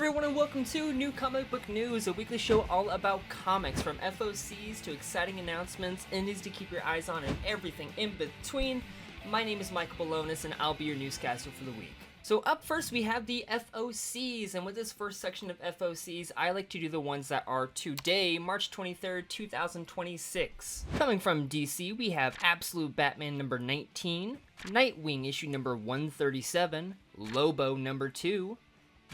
everyone and welcome to New Comic Book News, a weekly show all about comics, from FOCs to exciting announcements, indies to keep your eyes on, and everything in between. My name is Michael Balonis and I'll be your newscaster for the week. So up first we have the FOCs, and with this first section of FOCs, I like to do the ones that are today, March 23rd, 2026. Coming from DC, we have Absolute Batman number 19, Nightwing issue number 137, Lobo number 2,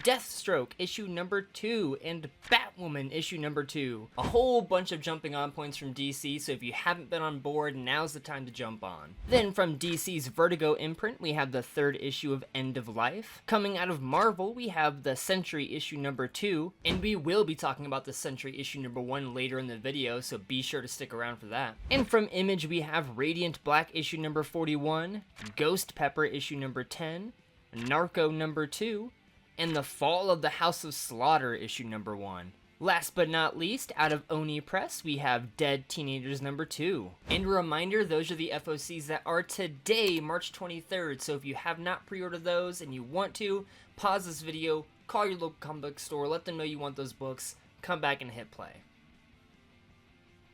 Deathstroke issue number 2, and Batwoman issue number 2. A whole bunch of jumping on points from DC, so if you haven't been on board, now's the time to jump on. Then from DC's Vertigo imprint, we have the third issue of End of Life. Coming out of Marvel, we have the Sentry issue number 2, and we will be talking about the Sentry issue number 1 later in the video, so be sure to stick around for that. And from Image, we have Radiant Black issue number 41, Ghost Pepper issue number 10, Narco number 2, and The Fall of the House of Slaughter issue number 1. Last but not least, out of Oni Press, we have Dead Teenagers number 2. And a reminder, those are the FOCs that are today, March 23rd, so if you have not pre-ordered those and you want to, pause this video, call your local comic book store, let them know you want those books, come back and hit play.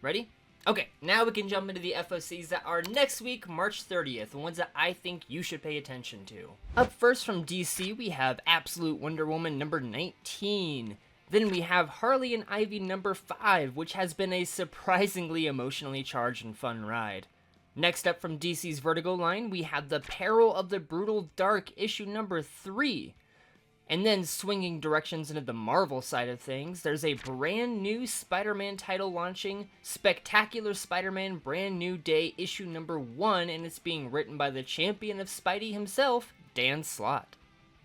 Ready? Okay, now we can jump into the FOCs that are next week, March 30th, the ones that I think you should pay attention to. Up first from DC, we have Absolute Wonder Woman number 19. Then we have Harley and Ivy number 5, which has been a surprisingly emotionally charged and fun ride. Next up from DC's Vertigo line, we have The Peril of the Brutal Dark issue number 3. And then swinging directions into the Marvel side of things, there's a brand new Spider-Man title launching, Spectacular Spider-Man Brand New Day issue number 1, and it's being written by the champion of Spidey himself, Dan Slott.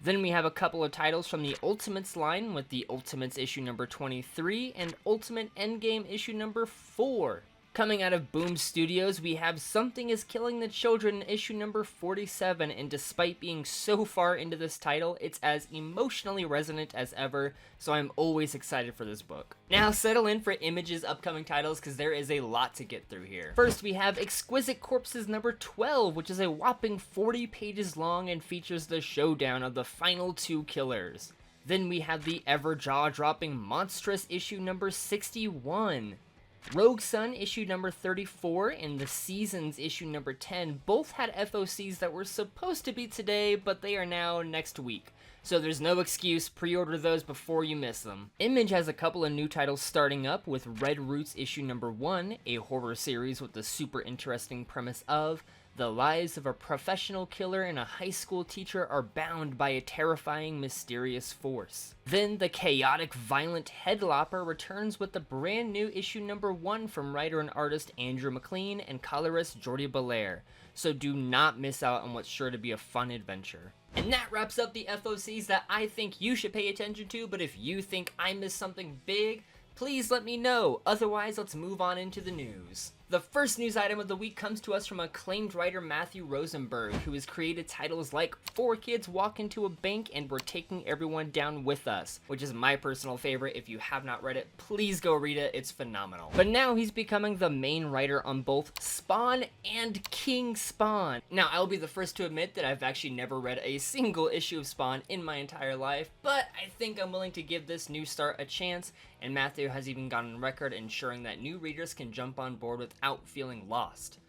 Then we have a couple of titles from the Ultimates line with the Ultimates issue number 23 and Ultimate Endgame issue number 4. Coming out of Boom Studios, we have Something is Killing the Children issue number 47, and despite being so far into this title, it's as emotionally resonant as ever, so I'm always excited for this book. Now settle in for Image's upcoming titles, because there is a lot to get through here. First we have Exquisite Corpses number 12, which is a whopping 40 pages long and features the showdown of the final 2 killers. Then we have the ever jaw-dropping Monstrous issue number 61. Rogue Sun issue number 34 and The Seasons issue number 10 both had FOCs that were supposed to be today, but they are now next week. So there's no excuse, pre-order those before you miss them. Image has a couple of new titles starting up with Red Roots issue number 1, a horror series with the super interesting premise of the lives of a professional killer and a high school teacher are bound by a terrifying, mysterious force. Then the chaotic, violent Headlopper returns with the brand new issue number 1 from writer and artist Andrew McLean and colorist Jordi Belair, so do not miss out on what's sure to be a fun adventure. And that wraps up the FOCs that I think you should pay attention to, but if you think I missed something big, please let me know. Otherwise, let's move on into the news. The first news item of the week comes to us from acclaimed writer Matthew Rosenberg, who has created titles like 4 Kids Walk Into a Bank and We're Taking Everyone Down With Us, which is my personal favorite. If you have not read it, please go read it. It's phenomenal. But now he's becoming the main writer on both Spawn and King Spawn. Now, I'll be the first to admit that I've actually never read a single issue of Spawn in my entire life, but I think I'm willing to give this new start a chance, and Matthew has even gone on record ensuring that new readers can jump on board without feeling lost.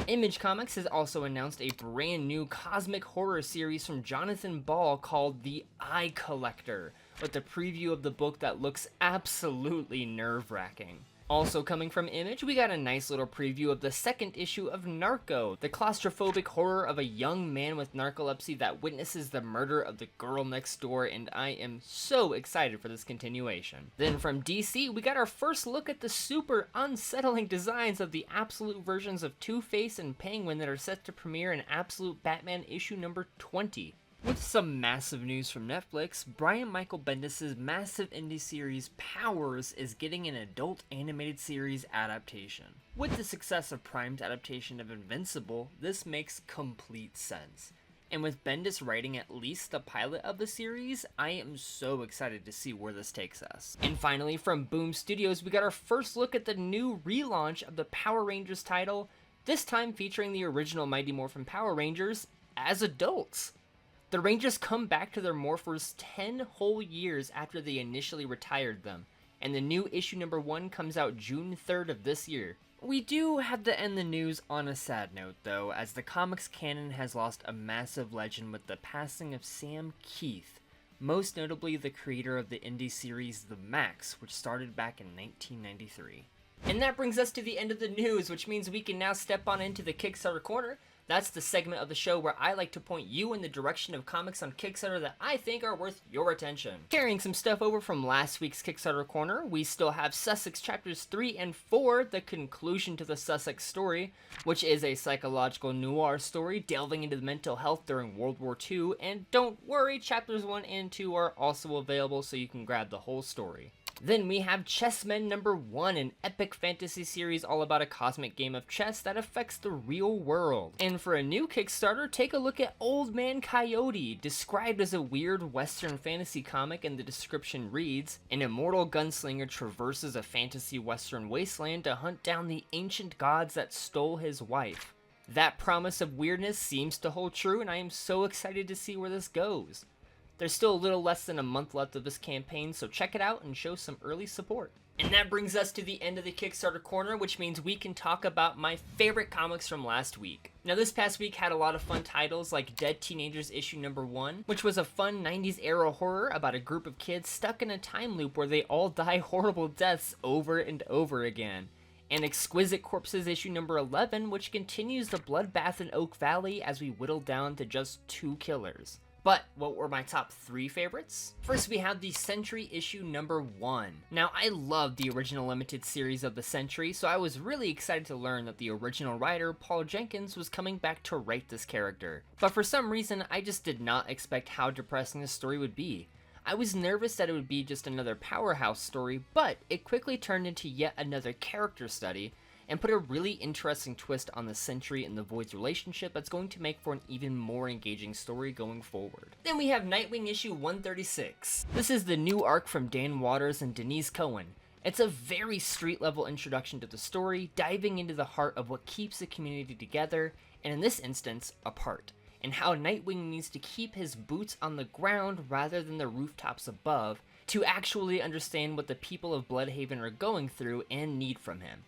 Image Comics has also announced a brand new cosmic horror series from Jonathan Ball called The Eye Collector, with a preview of the book that looks absolutely nerve-wracking. Also coming from Image, we got a nice little preview of the second issue of Narco, the claustrophobic horror of a young man with narcolepsy that witnesses the murder of the girl next door, and I am so excited for this continuation. Then from DC, we got our first look at the super unsettling designs of the Absolute versions of Two-Face and Penguin that are set to premiere in Absolute Batman issue number 20. With some massive news from Netflix, Brian Michael Bendis' massive indie series Powers is getting an adult animated series adaptation. With the success of Prime's adaptation of Invincible, this makes complete sense. And with Bendis writing at least the pilot of the series, I am so excited to see where this takes us. And finally, from Boom Studios, we got our first look at the new relaunch of the Power Rangers title, this time featuring the original Mighty Morphin Power Rangers as adults. The Rangers come back to their morphers 10 whole years after they initially retired them, and the new issue number 1 comes out June 3rd of this year. We do have to end the news on a sad note though, as the comics canon has lost a massive legend with the passing of Sam Keith, most notably the creator of the indie series The Max, which started back in 1993. And that brings us to the end of the news, which means we can now step on into the Kickstarter Corner. That's the segment of the show where I like to point you in the direction of comics on Kickstarter that I think are worth your attention. Carrying some stuff over from last week's Kickstarter Corner, we still have Sussex Chapters 3 and 4, the conclusion to the Sussex story, which is a psychological noir story delving into the mental health during World War II, and don't worry, Chapters 1 and 2 are also available so you can grab the whole story. Then we have Chessmen number 1, an epic fantasy series all about a cosmic game of chess that affects the real world. And for a new Kickstarter, take a look at Old Man Coyote, described as a weird western fantasy comic, and the description reads, an immortal gunslinger traverses a fantasy western wasteland to hunt down the ancient gods that stole his wife. That promise of weirdness seems to hold true, and I am so excited to see where this goes. There's still a little less than a month left of this campaign, so check it out and show some early support. And that brings us to the end of the Kickstarter Corner, which means we can talk about my favorite comics from last week. Now this past week had a lot of fun titles like Dead Teenagers issue number 1, which was a fun 90s era horror about a group of kids stuck in a time loop where they all die horrible deaths over and over again. And Exquisite Corpses issue number 11, which continues the bloodbath in Oak Valley as we whittle down to just 2 killers. But what were my top 3 favorites? First, we have the Sentry issue number 1. Now, I love the original limited series of the Sentry, so I was really excited to learn that the original writer, Paul Jenkins, was coming back to write this character. But for some reason, I just did not expect how depressing this story would be. I was nervous that it would be just another powerhouse story, but it quickly turned into yet another character study, and put a really interesting twist on the Sentry and the Void's relationship that's going to make for an even more engaging story going forward. Then we have Nightwing issue 136. This is the new arc from Dan Watters and Denise Cohen. It's a very street-level introduction to the story, diving into the heart of what keeps the community together, and in this instance, apart, and how Nightwing needs to keep his boots on the ground rather than the rooftops above to actually understand what the people of Bloodhaven are going through and need from him.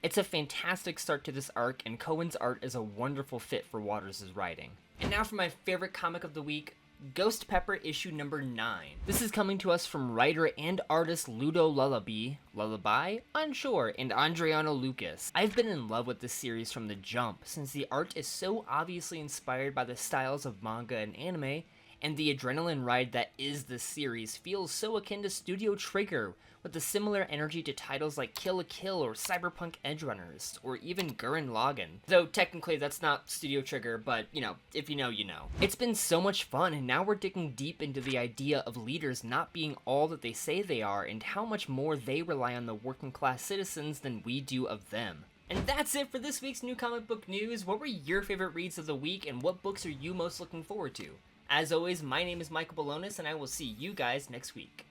It's a fantastic start to this arc, and Cohen's art is a wonderful fit for Waters' writing. And now for my favorite comic of the week, Ghost Pepper issue number 9. This is coming to us from writer and artist Ludo Lullaby, Unsure, and Andriano Lucas. I've been in love with this series from the jump, since the art is so obviously inspired by the styles of manga and anime, and the adrenaline ride that is this series feels so akin to Studio Trigger, with a similar energy to titles like Kill la Kill or Cyberpunk Edgerunners, or even Gurren Lagann. Though technically that's not Studio Trigger, but you know, if you know, you know. It's been so much fun, and now we're digging deep into the idea of leaders not being all that they say they are, and how much more they rely on the working class citizens than we do of them. And that's it for this week's new comic book news. What were your favorite reads of the week, and what books are you most looking forward to? As always, my name is Michael Balonis, and I will see you guys next week.